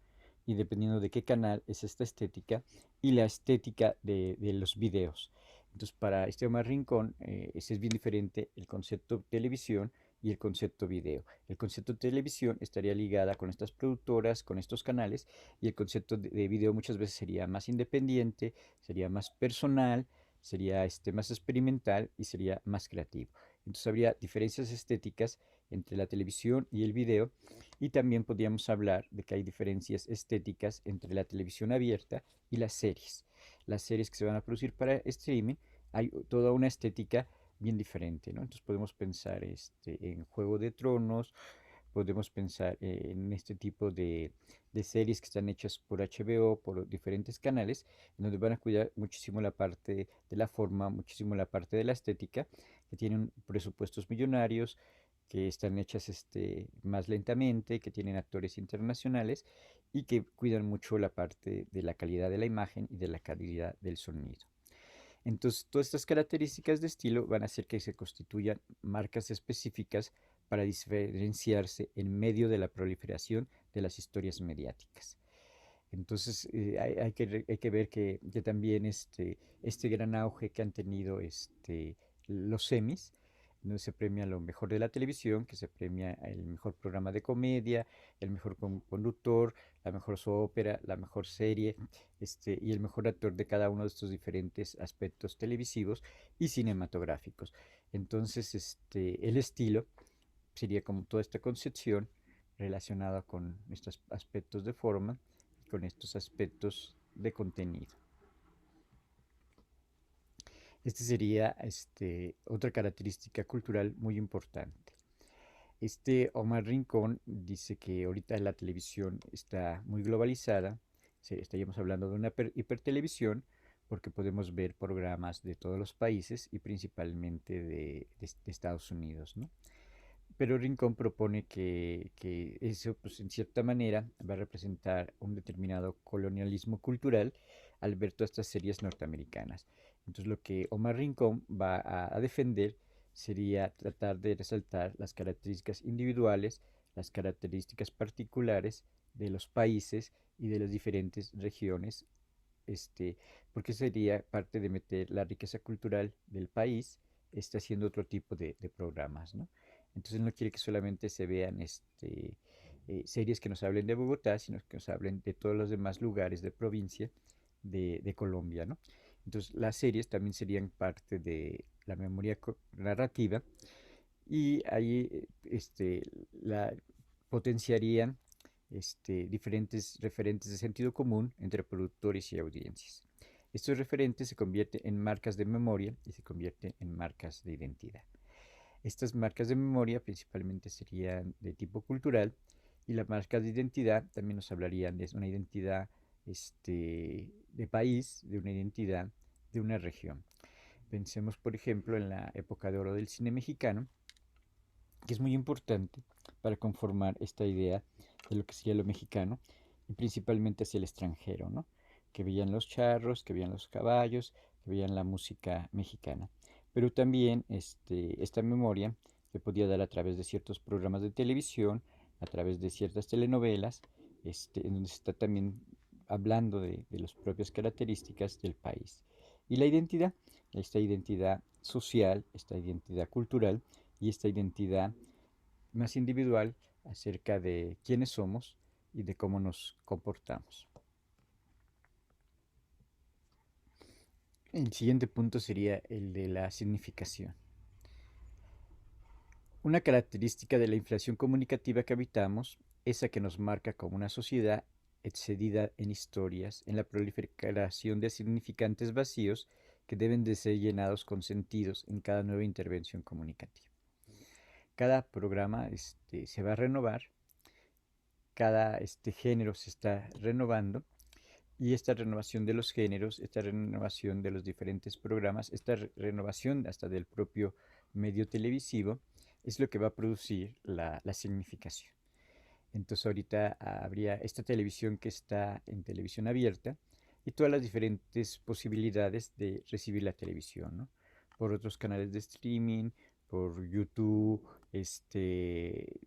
y dependiendo de qué canal es esta estética y la estética de los videos. Entonces, para Omar Rincón, ese es bien diferente el concepto televisión y el concepto video. El concepto de televisión estaría ligada con estas productoras, con estos canales, y el concepto de video muchas veces sería más independiente, sería más personal, sería más experimental y sería más creativo. Entonces habría diferencias estéticas entre la televisión y el video y también podríamos hablar de que hay diferencias estéticas entre la televisión abierta y las series. Las series que se van a producir para streaming hay toda una estética bien diferente, ¿no? Entonces podemos pensar en Juego de Tronos, podemos pensar en este tipo de series que están hechas por HBO, por diferentes canales, en donde van a cuidar muchísimo la parte de la forma, muchísimo la parte de la estética, que tienen presupuestos millonarios, que están hechas más lentamente, que tienen actores internacionales y que cuidan mucho la parte de la calidad de la imagen y de la calidad del sonido. Entonces, todas estas características de estilo van a hacer que se constituyan marcas específicas para diferenciarse en medio de la proliferación de las historias mediáticas. Entonces, hay que ver que también este gran auge que han tenido los semis, donde se premia lo mejor de la televisión, que se premia el mejor programa de comedia, el mejor conductor, la mejor ópera, la mejor serie, y el mejor actor de cada uno de estos diferentes aspectos televisivos y cinematográficos. Entonces, el estilo sería como toda esta concepción relacionada con estos aspectos de forma y con estos aspectos de contenido. Sería otra característica cultural muy importante. Omar Rincón dice que ahorita la televisión está muy globalizada, estaríamos hablando de una hipertelevisión porque podemos ver programas de todos los países y principalmente de Estados Unidos, ¿no? Pero Rincón propone que eso, pues, en cierta manera, va a representar un determinado colonialismo cultural al ver todas estas series norteamericanas. Entonces, lo que Omar Rincón va a defender sería tratar de resaltar las características individuales, las características particulares de los países y de las diferentes regiones, este, porque sería parte de meter la riqueza cultural del país, haciendo otro tipo de programas, ¿no? Entonces no quiere que solamente se vean series que nos hablen de Bogotá, sino que nos hablen de todos los demás lugares de provincia de Colombia, ¿no? Entonces las series también serían parte de la memoria narrativa y ahí la potenciarían diferentes referentes de sentido común entre productores y audiencias. Estos referentes se convierten en marcas de memoria y se convierten en marcas de identidad. Estas marcas de memoria principalmente serían de tipo cultural y las marcas de identidad también nos hablarían de una identidad de país, de una identidad de una región. Pensemos, por ejemplo, en la época de oro del cine mexicano, que es muy importante para conformar esta idea de lo que sería lo mexicano y principalmente hacia el extranjero, ¿no? Que veían los charros, que veían los caballos, que veían la música mexicana. Pero también esta memoria se podía dar a través de ciertos programas de televisión, a través de ciertas telenovelas, en donde se está también hablando de las propias características del país. Y la identidad, esta identidad social, esta identidad cultural, y esta identidad más individual acerca de quiénes somos y de cómo nos comportamos. El siguiente punto sería el de la significación. Una característica de la inflación comunicativa que habitamos es la que nos marca como una sociedad excedida en historias, en la proliferación de significantes vacíos que deben de ser llenados con sentidos en cada nueva intervención comunicativa. Cada programa se va a renovar, cada género se está renovando y esta renovación de los géneros, esta renovación de los diferentes programas, esta renovación hasta del propio medio televisivo es lo que va a producir la significación. Entonces ahorita habría esta televisión que está en televisión abierta y todas las diferentes posibilidades de recibir la televisión, ¿no? Por otros canales de streaming, por YouTube,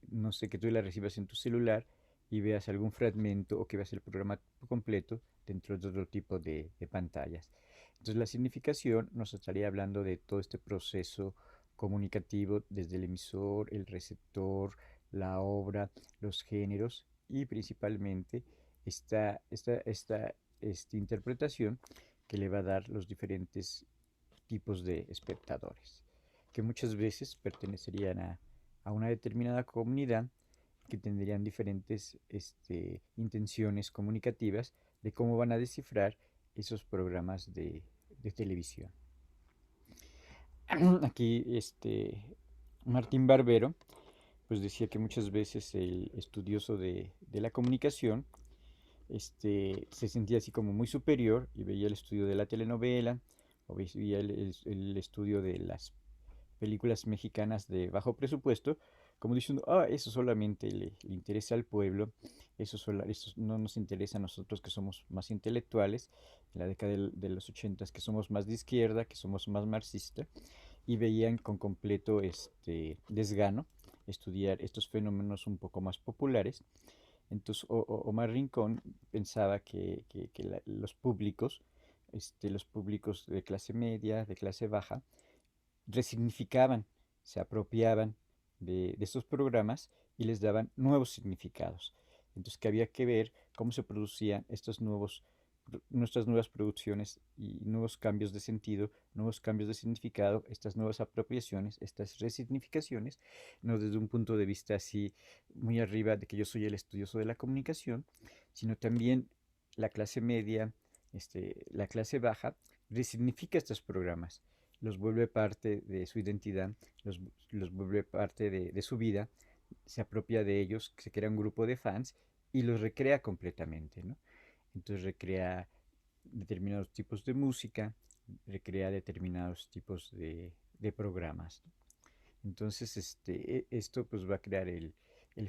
no sé, que tú la recibas en tu celular y veas algún fragmento o que veas el programa completo dentro de otro tipo de pantallas. Entonces la significación nos estaría hablando de todo este proceso comunicativo desde el emisor, el receptor, la obra, los géneros y principalmente esta interpretación que le va a dar los diferentes tipos de espectadores, que muchas veces pertenecerían a una determinada comunidad que tendrían diferentes intenciones comunicativas de cómo van a descifrar esos programas de televisión. Aquí Martín Barbero pues decía que muchas veces el estudioso de la comunicación se sentía así como muy superior y veía el estudio de la telenovela o veía el estudio de las películas mexicanas de bajo presupuesto, como diciendo, eso solamente le interesa al pueblo, eso no nos interesa a nosotros que somos más intelectuales, en la década de los 80 que somos más de izquierda, que somos más marxista, y veían con completo desgano estudiar estos fenómenos un poco más populares. Entonces Omar Rincón pensaba que los públicos de clase media, de clase baja, resignificaban, se apropiaban de estos programas y les daban nuevos significados. Entonces que había que ver cómo se producían nuestras nuevas producciones y nuevos cambios de sentido, nuevos cambios de significado, estas nuevas apropiaciones, estas resignificaciones, no desde un punto de vista así muy arriba de que yo soy el estudioso de la comunicación, sino también la clase media, la clase baja, resignifica estos programas, los vuelve parte de su identidad, los vuelve parte de su vida, se apropia de ellos, se crea un grupo de fans y los recrea completamente, ¿no? Entonces recrea determinados tipos de música, recrea determinados tipos de programas, ¿no? Entonces esto pues va a crear el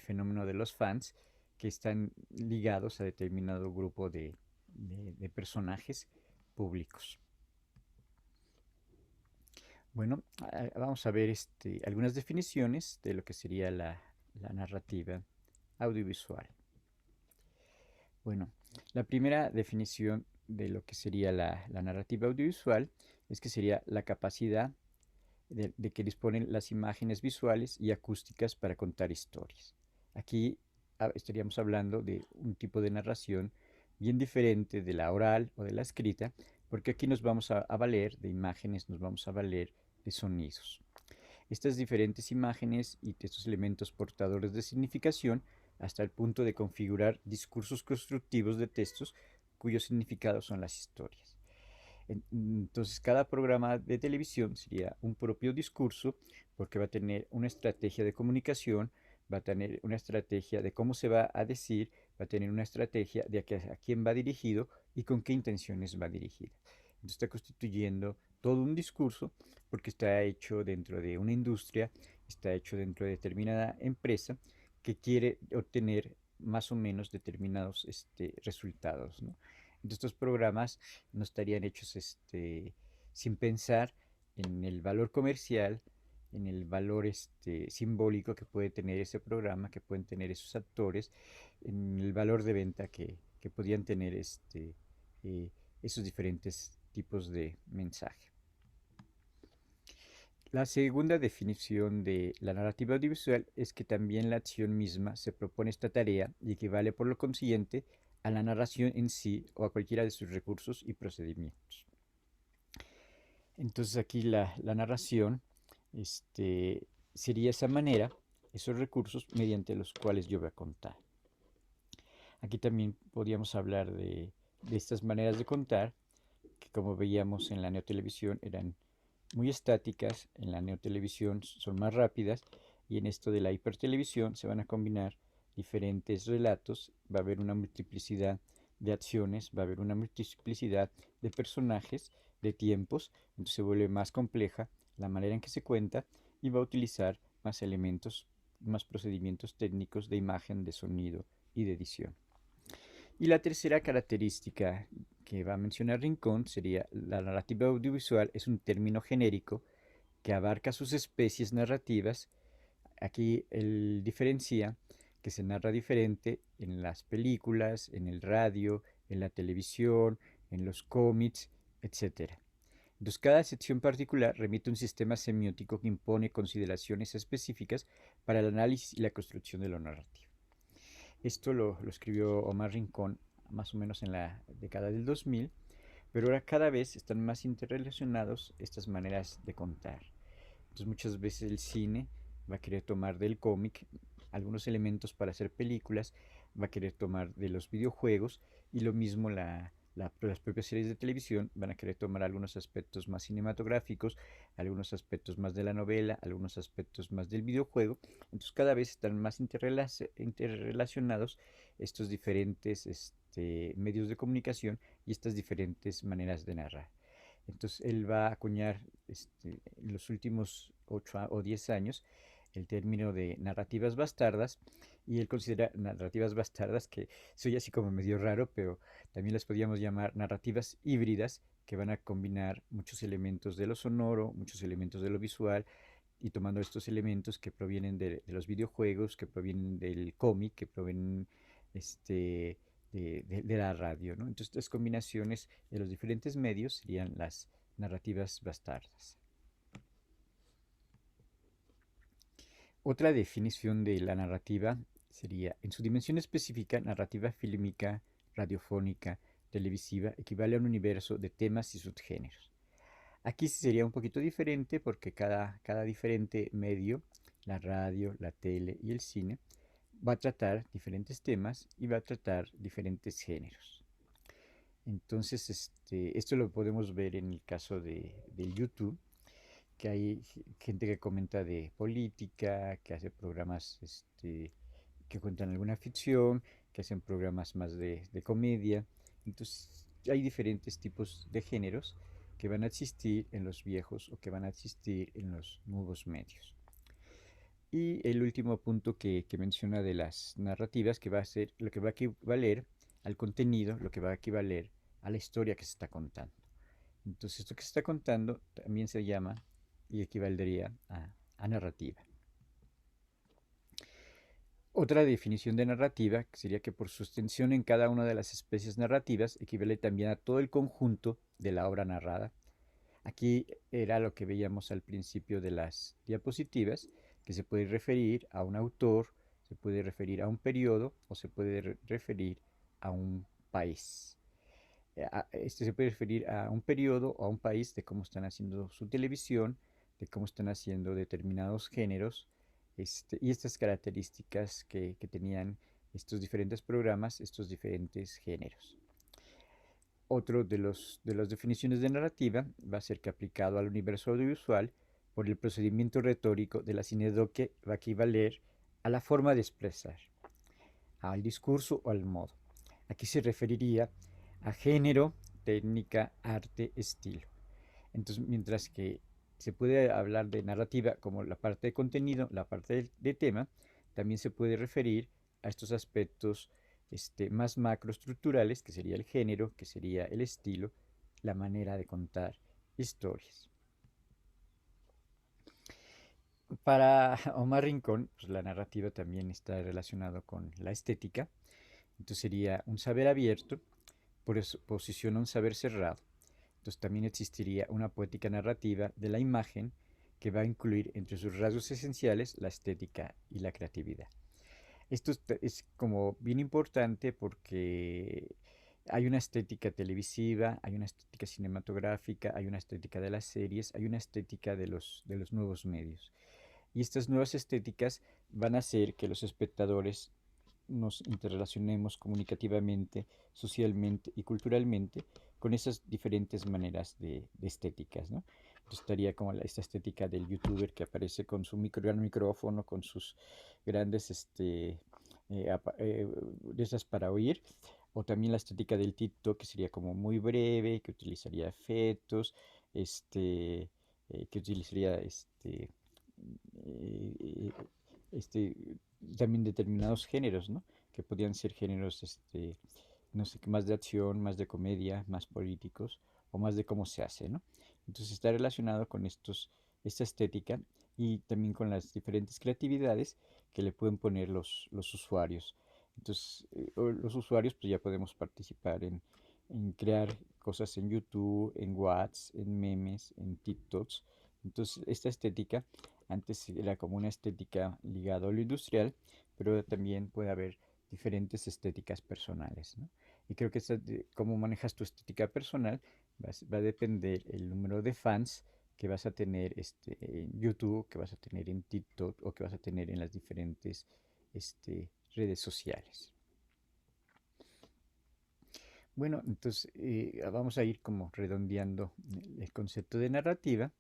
fenómeno de los fans que están ligados a determinado grupo de personajes públicos. Bueno, vamos a ver algunas definiciones de lo que sería la narrativa audiovisual. Bueno, la primera definición de lo que sería la narrativa audiovisual es que sería la capacidad de que disponen las imágenes visuales y acústicas para contar historias. Aquí estaríamos hablando de un tipo de narración bien diferente de la oral o de la escrita, porque aquí nos vamos a valer de imágenes, nos vamos a valer de sonidos. Estas diferentes imágenes y estos elementos portadores de significación hasta el punto de configurar discursos constructivos de textos cuyos significados son las historias. Entonces, cada programa de televisión sería un propio discurso porque va a tener una estrategia de comunicación, va a tener una estrategia de cómo se va a decir, va a tener una estrategia de a quién va dirigido y con qué intenciones va dirigida. Entonces, está constituyendo todo un discurso porque está hecho dentro de una industria, está hecho dentro de determinada empresa que quiere obtener más o menos determinados resultados, ¿no? Entonces, estos programas no estarían hechos sin pensar en el valor comercial, en el valor simbólico que puede tener ese programa, que pueden tener esos actores, en el valor de venta que podían tener eh, esos diferentes tipos de mensaje. La segunda definición de la narrativa audiovisual es que también la acción misma se propone esta tarea y equivale por lo consiguiente a la narración en sí o a cualquiera de sus recursos y procedimientos. Entonces aquí la narración sería esa manera, esos recursos mediante los cuales yo voy a contar. Aquí también podríamos hablar de estas maneras de contar, que como veíamos en la neotelevisión eran muy estáticas, en la neotelevisión son más rápidas y en esto de la hipertelevisión se van a combinar diferentes relatos, va a haber una multiplicidad de acciones, va a haber una multiplicidad de personajes, de tiempos, entonces se vuelve más compleja la manera en que se cuenta y va a utilizar más elementos, más procedimientos técnicos de imagen, de sonido y de edición. Y la tercera característica que va a mencionar Rincón sería la narrativa audiovisual es un término genérico que abarca sus especies narrativas. Aquí él diferencia que se narra diferente en las películas, en el radio, en la televisión, en los cómics, etc. Entonces, cada sección particular remite a un sistema semiótico que impone consideraciones específicas para el análisis y la construcción de lo narrativo. Esto lo escribió Omar Rincón más o menos en la década del 2000, pero ahora cada vez están más interrelacionados estas maneras de contar. Entonces muchas veces el cine va a querer tomar del cómic algunos elementos para hacer películas, va a querer tomar de los videojuegos y lo mismo las propias series de televisión van a querer tomar algunos aspectos más cinematográficos, algunos aspectos más de la novela, algunos aspectos más del videojuego. Entonces cada vez están más interrelacionados estos diferentes medios de comunicación y estas diferentes maneras de narrar. Entonces él va a acuñar en los últimos 8 o 10 años el término de narrativas bastardas y él considera narrativas bastardas que soy así como medio raro, pero también las podríamos llamar narrativas híbridas que van a combinar muchos elementos de lo sonoro, muchos elementos de lo visual y tomando estos elementos que provienen de los videojuegos, que provienen del cómic, que provienen de la radio, ¿no? Entonces estas combinaciones de los diferentes medios serían las narrativas bastardas. Otra definición de la narrativa sería, en su dimensión específica, narrativa fílmica, radiofónica, televisiva, equivale a un universo de temas y subgéneros. Aquí sí sería un poquito diferente porque cada diferente medio, la radio, la tele y el cine, va a tratar diferentes temas y va a tratar diferentes géneros. Entonces, esto lo podemos ver en el caso del YouTube, que hay gente que comenta de política, que hace programas que cuentan alguna ficción, que hacen programas más de comedia. Entonces, hay diferentes tipos de géneros que van a existir en los viejos o que van a existir en los nuevos medios. Y el último punto que menciona de las narrativas, que va a ser lo que va a equivaler al contenido, lo que va a equivaler a la historia que se está contando. Entonces, esto que se está contando también se llama y equivaldría a narrativa. Otra definición de narrativa sería que por su extensión en cada una de las especies narrativas equivale también a todo el conjunto de la obra narrada. Aquí era lo que veíamos al principio de las diapositivas, que se puede referir a un autor, se puede referir a un periodo o se puede referir a un país. Este se puede referir a un periodo o a un país de cómo están haciendo su televisión, de cómo están haciendo determinados géneros, y estas características que tenían estos diferentes programas, estos diferentes géneros. Otro de las definiciones de narrativa va a ser que aplicado al universo audiovisual, por el procedimiento retórico de la sinédoque va a equivaler a la forma de expresar, al discurso o al modo. Aquí se referiría a género, técnica, arte, estilo. Entonces, mientras que se puede hablar de narrativa como la parte de contenido, la parte de tema, también se puede referir a estos aspectos más macroestructurales, que sería el género, que sería el estilo, la manera de contar historias. Para Omar Rincón, pues la narrativa también está relacionado con la estética, entonces sería un saber abierto, por eso posiciona un saber cerrado. Entonces también existiría una poética narrativa de la imagen que va a incluir entre sus rasgos esenciales la estética y la creatividad. Esto es como bien importante porque hay una estética televisiva, hay una estética cinematográfica, hay una estética de las series, hay una estética de los nuevos medios. Y estas nuevas estéticas van a hacer que los espectadores nos interrelacionemos comunicativamente, socialmente y culturalmente con esas diferentes maneras de estéticas, ¿no? Entonces estaría como esta estética del youtuber que aparece con su gran micrófono, con sus grandes de esas para oír, o también la estética del TikTok que sería como muy breve, que utilizaría efectos, que utilizaría eh, este, también determinados géneros, ¿no? Que podían ser géneros, no sé, más de acción, más de comedia, más políticos o más de cómo se hace, ¿no? Entonces está relacionado con esta estética y también con las diferentes creatividades que le pueden poner los usuarios. Entonces, los usuarios pues ya podemos participar en crear cosas en YouTube, en WhatsApp, en memes, en TikToks. Entonces, esta estética antes era como una estética ligada a lo industrial, pero también puede haber diferentes estéticas personales, ¿no? Y creo que cómo manejas tu estética personal va a depender el número de fans que vas a tener en YouTube, que vas a tener en TikTok o que vas a tener en las diferentes redes sociales. Bueno, entonces vamos a ir como redondeando el concepto de narrativa.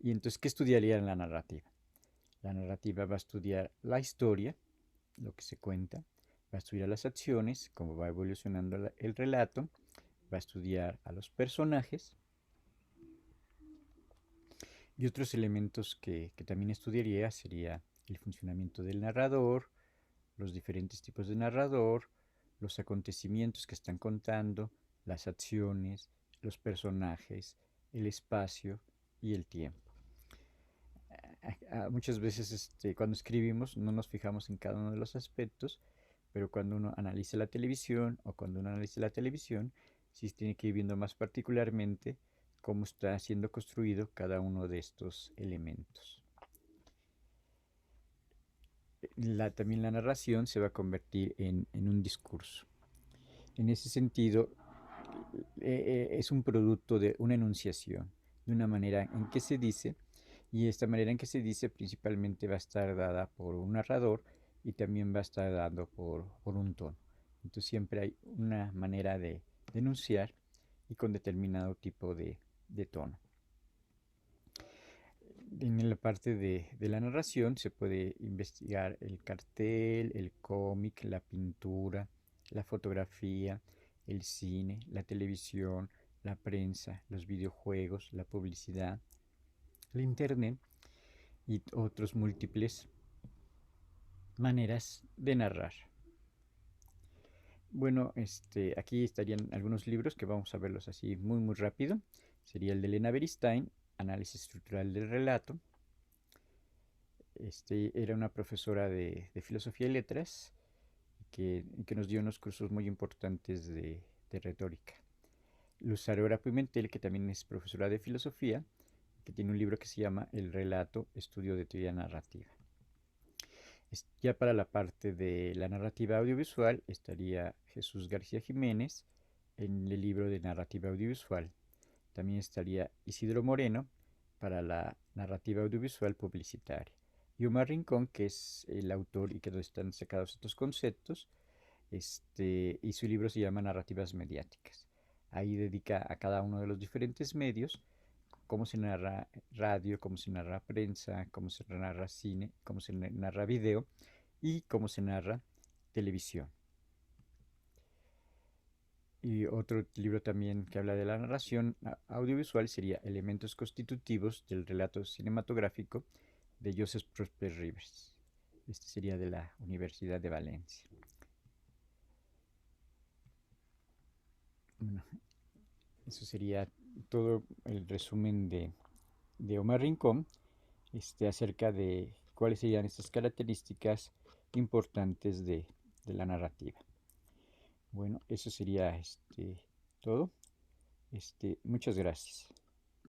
Y entonces, ¿qué estudiaría en la narrativa? La narrativa va a estudiar la historia, lo que se cuenta, va a estudiar las acciones, cómo va evolucionando el relato, va a estudiar a los personajes y otros elementos que también estudiaría sería el funcionamiento del narrador, los diferentes tipos de narrador, los acontecimientos que están contando, las acciones, los personajes, el espacio y el tiempo. Muchas veces cuando escribimos no nos fijamos en cada uno de los aspectos, pero cuando uno analiza la televisión o cuando uno analiza la televisión, sí tiene que ir viendo más particularmente cómo está siendo construido cada uno de estos elementos. También la narración se va a convertir en un discurso. En ese sentido, es un producto de una enunciación, de una manera en que se dice, y esta manera en que se dice principalmente va a estar dada por un narrador y también va a estar dado por un tono. Entonces siempre hay una manera de enunciar y con determinado tipo de tono. En la parte de la narración se puede investigar el cartel, el cómic, la pintura, la fotografía, el cine, la televisión, la prensa, los videojuegos, la publicidad, el internet y otros múltiples maneras de narrar. Bueno, aquí estarían algunos libros que vamos a verlos así muy rápido. Sería el de Elena Beristain, Análisis estructural del relato. Era una profesora de filosofía y letras que nos dio unos cursos muy importantes de retórica. Luz Aurora Pimentel, que también es profesora de filosofía, que tiene un libro que se llama El relato, estudio de teoría narrativa. Ya para la parte de la narrativa audiovisual estaría Jesús García Jiménez en el libro de narrativa audiovisual. También estaría Isidro Moreno para la narrativa audiovisual publicitaria. Y Omar Rincón, que es el autor y que donde están sacados estos conceptos, y su libro se llama Narrativas Mediáticas. Ahí dedica a cada uno de los diferentes medios, cómo se narra radio, cómo se narra prensa, cómo se narra cine, cómo se narra video y cómo se narra televisión. Y otro libro también que habla de la narración audiovisual sería Elementos constitutivos del relato cinematográfico de Joseph Prosper Rivers. Este sería de la Universidad de Valencia. Bueno, eso sería todo el resumen de Omar Rincón acerca de cuáles serían estas características importantes de la narrativa. Bueno, eso sería todo. Muchas gracias.